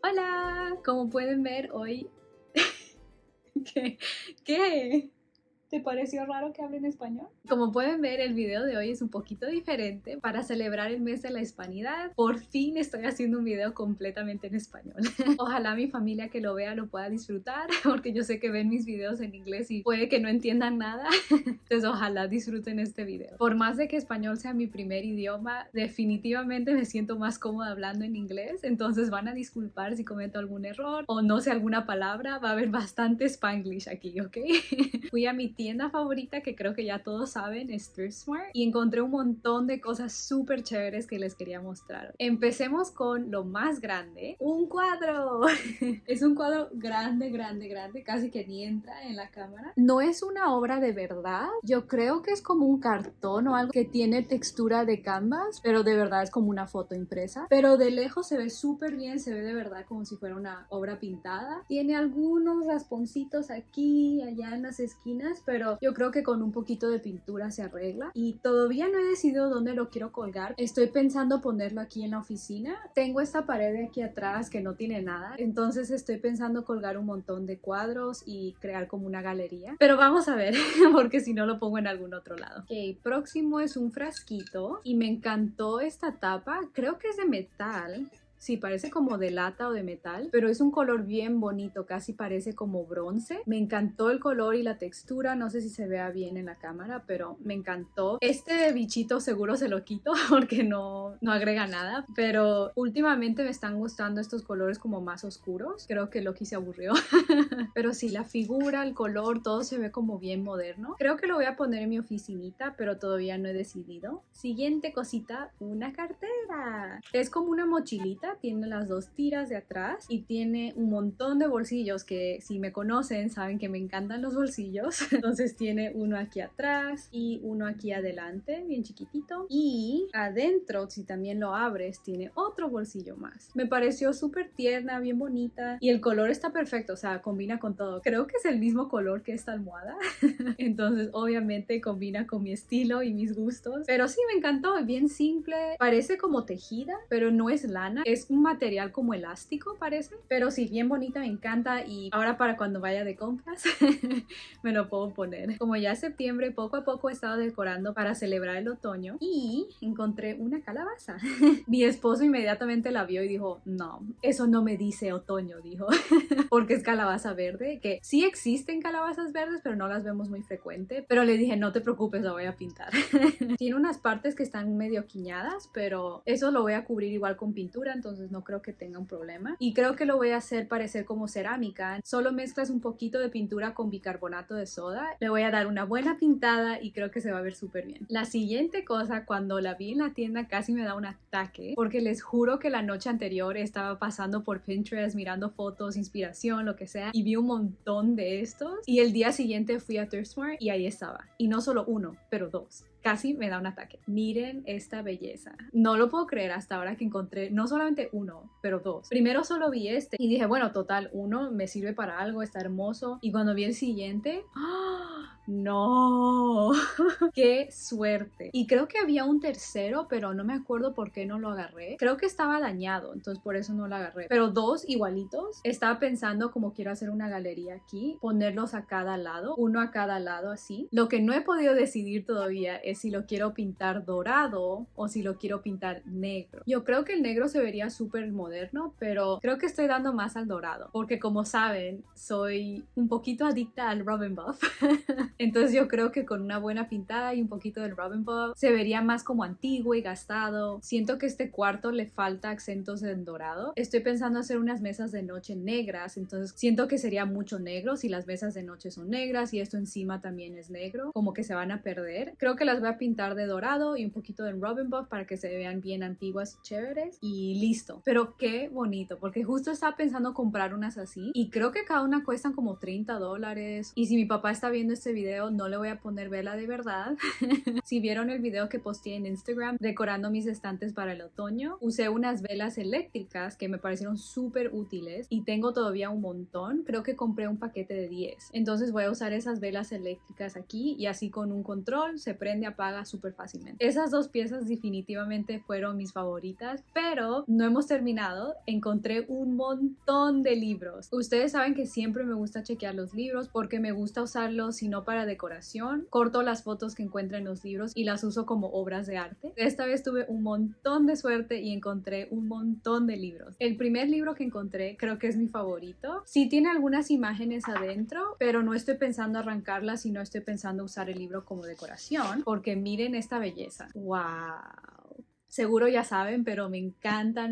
Hola, como pueden ver hoy... ¿Qué? ¿Qué? ¿Te pareció raro que hable en español? Como pueden ver, el video de hoy es un poquito diferente. Para celebrar el mes de la hispanidad, por fin estoy haciendo un video completamente en español. Ojalá mi familia que lo vea lo pueda disfrutar, porque yo sé que ven mis videos en inglés y puede que no entiendan nada. Entonces ojalá disfruten este video. Por más de que español sea mi primer idioma, definitivamente me siento más cómoda hablando en inglés. Entonces van a disculpar si cometo algún error o no sé alguna palabra. Va a haber bastante Spanglish aquí, ¿ok? Fui a mi tienda favorita, que creo que ya todos saben, es Thrift Smart, y encontré un montón de cosas súper chéveres que les quería mostrar. Empecemos con lo más grande, un cuadro. Es un cuadro grande, grande, grande, casi que ni entra en la cámara. No es una obra de verdad, yo creo que es como un cartón o algo que tiene textura de canvas, pero de verdad es como una foto impresa. Pero de lejos se ve súper bien, se ve de verdad como si fuera una obra pintada. Tiene algunos rasponcitos aquí, allá en las esquinas, pero yo creo que con un poquito de pintura se arregla. Y todavía no he decidido dónde lo quiero colgar. Estoy pensando ponerlo aquí en la oficina. Tengo esta pared de aquí atrás que no tiene nada, entonces estoy pensando colgar un montón de cuadros y crear como una galería. Pero vamos a ver, porque si no lo pongo en algún otro lado. Ok, próximo es un frasquito y me encantó esta tapa. Creo que es de metal. Sí, parece como de lata o de metal, pero es un color bien bonito, casi parece como bronce. Me encantó el color y la textura, no sé si se vea bien en la cámara, pero me encantó. Este bichito seguro se lo quito porque no agrega nada, pero últimamente me están gustando estos colores como más oscuros. Creo que Loki se aburrió. Pero sí, la figura, el color, todo se ve como bien moderno. Creo que lo voy a poner en mi oficinita, pero todavía no he decidido. Siguiente cosita, una cartera. Es como una mochilita. Tiene las dos tiras de atrás y tiene un montón de bolsillos que si me conocen saben que me encantan los bolsillos. Entonces tiene uno aquí atrás y uno aquí adelante, bien chiquitito. Y adentro, si también lo abres, tiene otro bolsillo más. Me pareció súper tierna, bien bonita y el color está perfecto, o sea, combina con todo. Creo que es el mismo color que esta almohada. Entonces obviamente combina con mi estilo y mis gustos. Pero sí, me encantó, bien simple. Parece como tejida, pero no es lana. Es un material como elástico, parece. Pero sí, bien bonita, me encanta. Y ahora para cuando vaya de compras me lo puedo poner. Como ya es septiembre, poco a poco he estado decorando para celebrar el otoño. Y encontré una calabaza. Mi esposo inmediatamente la vio y dijo, no, eso no me dice otoño, dijo. Porque es calabaza verde, que sí existen calabazas verdes, pero no las vemos muy frecuente. Pero le dije, no te preocupes, la voy a pintar. Tiene unas partes que están medio quiñadas, pero eso lo voy a cubrir igual con pintura, entonces no creo que tenga un problema. Y creo que lo voy a hacer parecer como cerámica. Solo mezclas un poquito de pintura con bicarbonato de soda. Le voy a dar una buena pintada y creo que se va a ver súper bien. La siguiente cosa, cuando la vi en la tienda casi me da un ataque, porque les juro que la noche anterior estaba pasando por Pinterest mirando fotos, inspiración, lo que sea, y vi un montón de estos. Y el día siguiente fui a Thrift Smart y ahí estaba. Y no solo uno, pero dos. Casi me da un ataque. Miren esta belleza. No lo puedo creer hasta ahora que encontré no solamente uno, pero dos. Primero solo vi este y dije, bueno, total, uno me sirve para algo, está hermoso. Y cuando vi el siguiente, ¡oh! ¡No! ¡Qué suerte! Y creo que había un tercero, pero no me acuerdo por qué no lo agarré. Creo que estaba dañado, entonces por eso no lo agarré. Pero dos igualitos. Estaba pensando como quiero hacer una galería aquí, ponerlos a cada lado, uno a cada lado así. Lo que no he podido decidir todavía es si lo quiero pintar dorado o si lo quiero pintar negro. Yo creo que el negro se vería súper moderno, pero creo que estoy dando más al dorado, porque como saben, soy un poquito adicta al Robin Buff. Entonces yo creo que con una buena pintada y un poquito del Robin Buff se vería más como antiguo y gastado. Siento que este cuarto le falta acentos en dorado. Estoy pensando hacer unas mesas de noche negras, entonces siento que sería mucho negro si las mesas de noche son negras y esto encima también es negro, como que se van a perder. Creo que las voy a pintar de dorado y un poquito de Robin Buff para que se vean bien antiguas y chéveres y listo. Pero qué bonito, porque justo estaba pensando comprar unas así y creo que cada una cuestan como $30 y si mi papá está viendo este video video no le voy a poner vela de verdad. Si vieron el video que posteé en Instagram decorando mis estantes para el otoño, usé unas velas eléctricas que me parecieron súper útiles y tengo todavía un montón. Creo que compré un paquete de 10. Entonces voy a usar esas velas eléctricas aquí y así con un control se prende, apaga súper fácilmente. Esas dos piezas definitivamente fueron mis favoritas, pero no hemos terminado. Encontré un montón de libros. Ustedes saben que siempre me gusta chequear los libros porque me gusta usarlos si no para decoración. Corto las fotos que encuentro en los libros y las uso como obras de arte. Esta vez tuve un montón de suerte y encontré un montón de libros. El primer libro que encontré creo que es mi favorito. Sí tiene algunas imágenes adentro, pero no estoy pensando arrancarlas y no estoy pensando usar el libro como decoración porque miren esta belleza. ¡Wow! Seguro ya saben, pero me encantan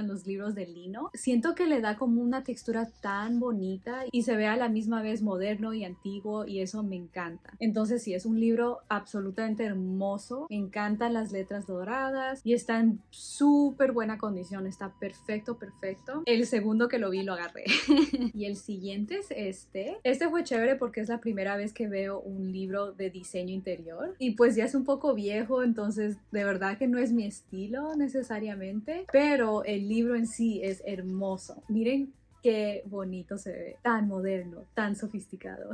los libros de lino. Siento que le da como una textura tan bonita y se ve a la misma vez moderno y antiguo y eso me encanta. Entonces sí, es un libro absolutamente hermoso. Me encantan las letras doradas y está en súper buena condición. Está perfecto. El segundo que lo vi lo agarré. Y el siguiente es este. Este fue chévere porque es la primera vez que veo un libro de diseño interior y pues ya es un poco viejo, entonces de verdad que no es mi estilo necesariamente, pero el libro en sí es hermoso. Miren qué bonito se ve, tan moderno, tan sofisticado.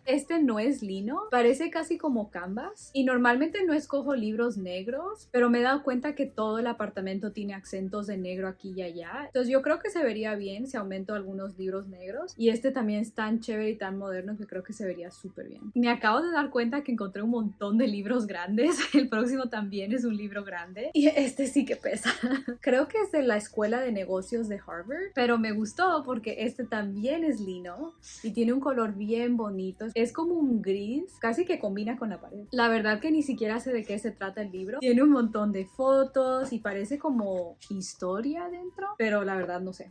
Este no es lino, parece casi como canvas y normalmente no escojo libros negros, pero me he dado cuenta que todo el apartamento tiene acentos de negro aquí y allá, entonces yo creo que se vería bien si aumento algunos libros negros y este también es tan chévere y tan moderno que creo que se vería súper bien. Me acabo de dar cuenta que encontré un montón de libros grandes, el próximo también es un libro grande y este sí que pesa. Creo que es de la Escuela de Negocios de Harvard, pero me gustó porque este también es lino y tiene un color bien bonito. Es como un gris, casi que combina con la pared. La verdad que ni siquiera sé de qué se trata el libro. Tiene un montón de fotos y parece como historia dentro, pero la verdad no sé.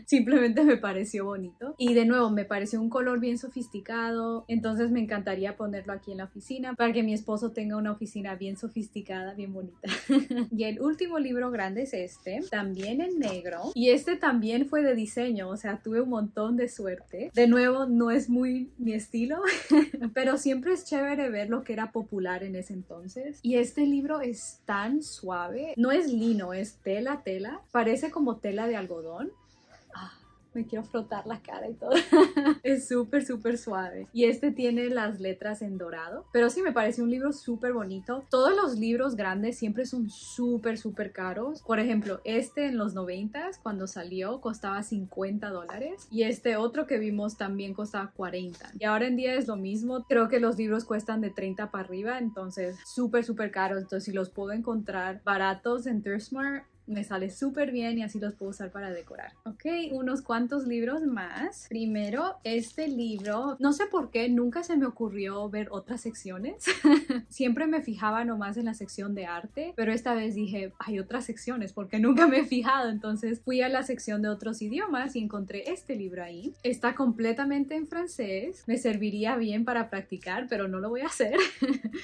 Simplemente me pareció bonito. Y de nuevo, me pareció un color bien sofisticado. Entonces me encantaría ponerlo aquí en la oficina para que mi esposo tenga una oficina bien sofisticada, bien bonita. Y el último libro grande es este, también en negro. Y este también fue de diseño. O sea, tuve un montón de suerte. De nuevo, no es muy mi estilo, pero siempre es chévere ver lo que era popular en ese entonces. Y este libro es tan suave. No es lino, es tela. Parece como tela de algodón. Me quiero frotar la cara y todo. Es súper suave. Y este tiene las letras en dorado. Pero sí, me parece un libro súper bonito. Todos los libros grandes siempre son súper caros. Por ejemplo, este en los 90s, cuando salió, costaba $50. Y este otro que vimos también costaba 40. Y ahora en día es lo mismo. Creo que los libros cuestan de 30 para arriba. Entonces, súper caros. Entonces, si los puedo encontrar baratos en Thriftsmart, me sale súper bien y así los puedo usar para decorar. Ok, unos cuantos libros más. Primero, este libro, no sé por qué, nunca se me ocurrió ver otras secciones. Siempre me fijaba nomás en la sección de arte, pero esta vez dije, hay otras secciones porque nunca me he fijado. Entonces fui a la sección de otros idiomas y encontré este libro ahí. Está completamente en francés. Me serviría bien para practicar, pero no lo voy a hacer.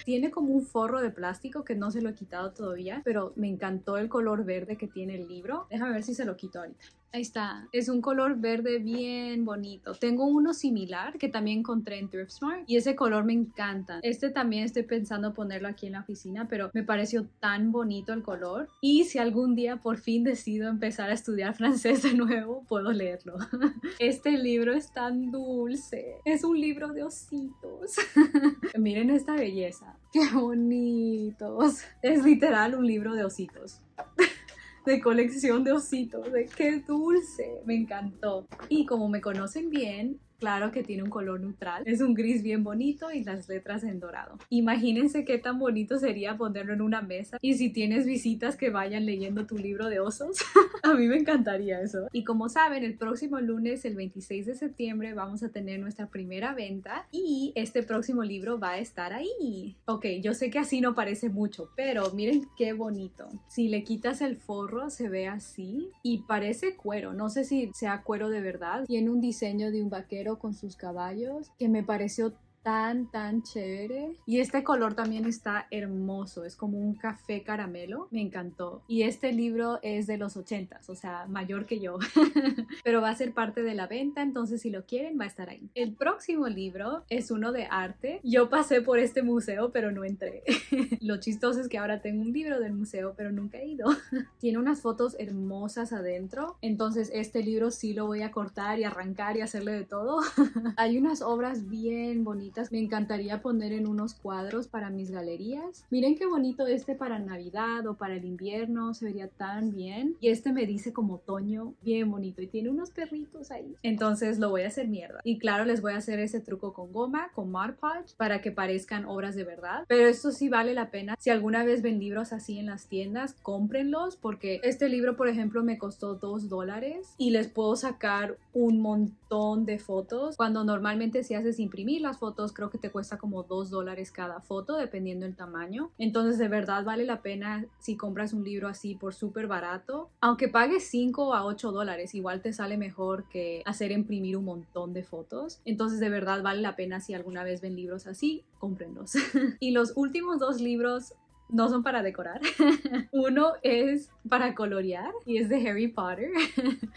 Tiene como un forro de plástico que no se lo he quitado todavía, pero me encantó el color verde que tiene el libro. Déjame ver si se lo quito ahorita. Ahí está, es un color verde bien bonito. Tengo uno similar que también encontré en Thriftsmart y ese color me encanta. Este también estoy pensando ponerlo aquí en la oficina, pero me pareció tan bonito el color. Y si algún día por fin decido empezar a estudiar francés de nuevo, puedo leerlo. Este libro es tan dulce. Es un libro de ositos. Miren esta belleza. ¡Qué bonitos! Es literal un libro de ositos. De colección de ositos, de qué dulce, me encantó. Y como me conocen bien, claro que tiene un color neutral, es un gris bien bonito y las letras en dorado. Imagínense qué tan bonito sería ponerlo en una mesa y si tienes visitas que vayan leyendo tu libro de osos, a mí me encantaría eso. Y como saben, el próximo lunes, el 26 de septiembre, vamos a tener nuestra primera venta y este próximo libro va a estar ahí. Ok, yo sé que así no parece mucho, pero miren qué bonito. Si le quitas el forro, se ve así y parece cuero. No sé si sea cuero de verdad. Tiene un diseño de un vaquero con sus caballos que me pareció tan chévere. Y este color también está hermoso, es como un café caramelo, me encantó. Y este libro es de los 80s, o sea, mayor que yo. Pero va a ser parte de la venta, entonces si lo quieren va a estar ahí. El próximo libro es uno de arte. Yo pasé por este museo, pero no entré. Lo chistoso es que ahora tengo un libro del museo, pero nunca he ido. Tiene unas fotos hermosas adentro, entonces este libro sí lo voy a cortar y arrancar y hacerle de todo. Hay unas obras bien bonitas, me encantaría poner en unos cuadros para mis galerías. Miren qué bonito este para Navidad o para el invierno, se vería tan bien. Y este me dice como otoño, bien bonito, y tiene unos perritos ahí. Entonces lo voy a hacer mierda. Y claro, les voy a hacer ese truco con goma, con Mod Podge, para que parezcan obras de verdad. Pero esto sí vale la pena. Si alguna vez ven libros así en las tiendas, cómprenlos, porque este libro, por ejemplo, me costó $2 y les puedo sacar un montón de fotos. Cuando normalmente si haces imprimir las fotos, creo que te cuesta como $2 cada foto, dependiendo del tamaño. Entonces, de verdad vale la pena si compras un libro así por súper barato. Aunque pagues $5 a $8, igual te sale mejor que hacer imprimir un montón de fotos. Entonces, de verdad vale la pena si alguna vez ven libros así, cómprenlos. Y los últimos 2 libros no son para decorar. Uno es para colorear y es de Harry Potter.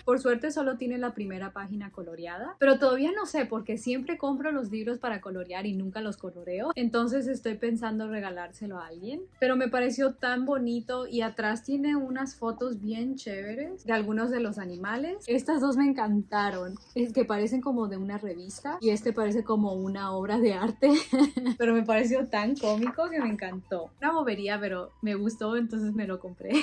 Por suerte solo tiene la primera página coloreada, pero todavía no sé porque siempre compro los libros para colorear y nunca los coloreo. Entonces estoy pensando regalárselo a alguien, pero me pareció tan bonito y atrás tiene unas fotos bien chéveres de algunos de los animales. Estas dos me encantaron, es que parecen como de una revista y este parece como una obra de arte. Pero me pareció tan cómico que me encantó. Una bobería, pero me gustó, entonces me lo compré.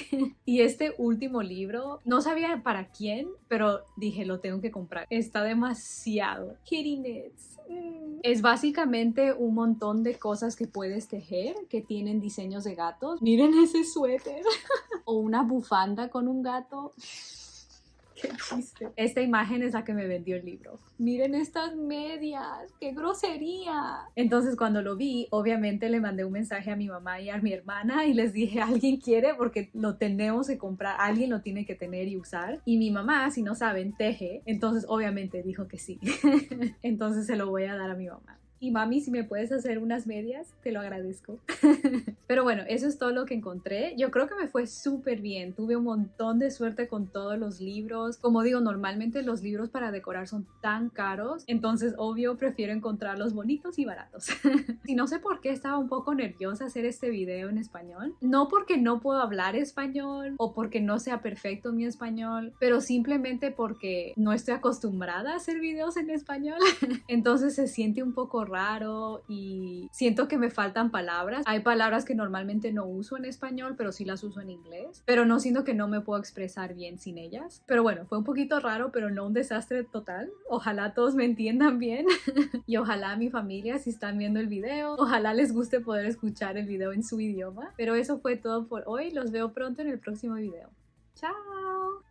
Y este último libro, no sabía para quién, pero dije, lo tengo que comprar. Está demasiado. Kitty Knits. Es básicamente un montón de cosas que puedes tejer, que tienen diseños de gatos. Miren ese suéter. O una bufanda con un gato. Qué chiste. Esta imagen es la que me vendió el libro. Miren estas medias, qué grosería. Entonces cuando lo vi, obviamente le mandé un mensaje a mi mamá y a mi hermana y les dije, ¿alguien quiere? Porque lo tenemos que comprar, alguien lo tiene que tener y usar. Y mi mamá, si no saben, teje, entonces obviamente dijo que sí. Entonces se lo voy a dar a mi mamá. Y mami, si me puedes hacer unas medias, te lo agradezco. Pero bueno, eso es todo lo que encontré. Yo creo que me fue súper bien. Tuve un montón de suerte con todos los libros. Como digo, normalmente los libros para decorar son tan caros. Entonces, obvio, prefiero encontrarlos bonitos y baratos. Y no sé por qué estaba un poco nerviosa hacer este video en español. No porque no puedo hablar español o porque no sea perfecto mi español, pero simplemente porque no estoy acostumbrada a hacer videos en español. Entonces se siente un poco raro y siento que me faltan palabras. Hay palabras que normalmente no uso en español, pero sí las uso en inglés. Pero no siento que no me puedo expresar bien sin ellas. Pero bueno, fue un poquito raro, pero no un desastre total. Ojalá todos me entiendan bien. Y ojalá mi familia, si están viendo el video, ojalá les guste poder escuchar el video en su idioma. Pero eso fue todo por hoy. Los veo pronto en el próximo video. ¡Chao!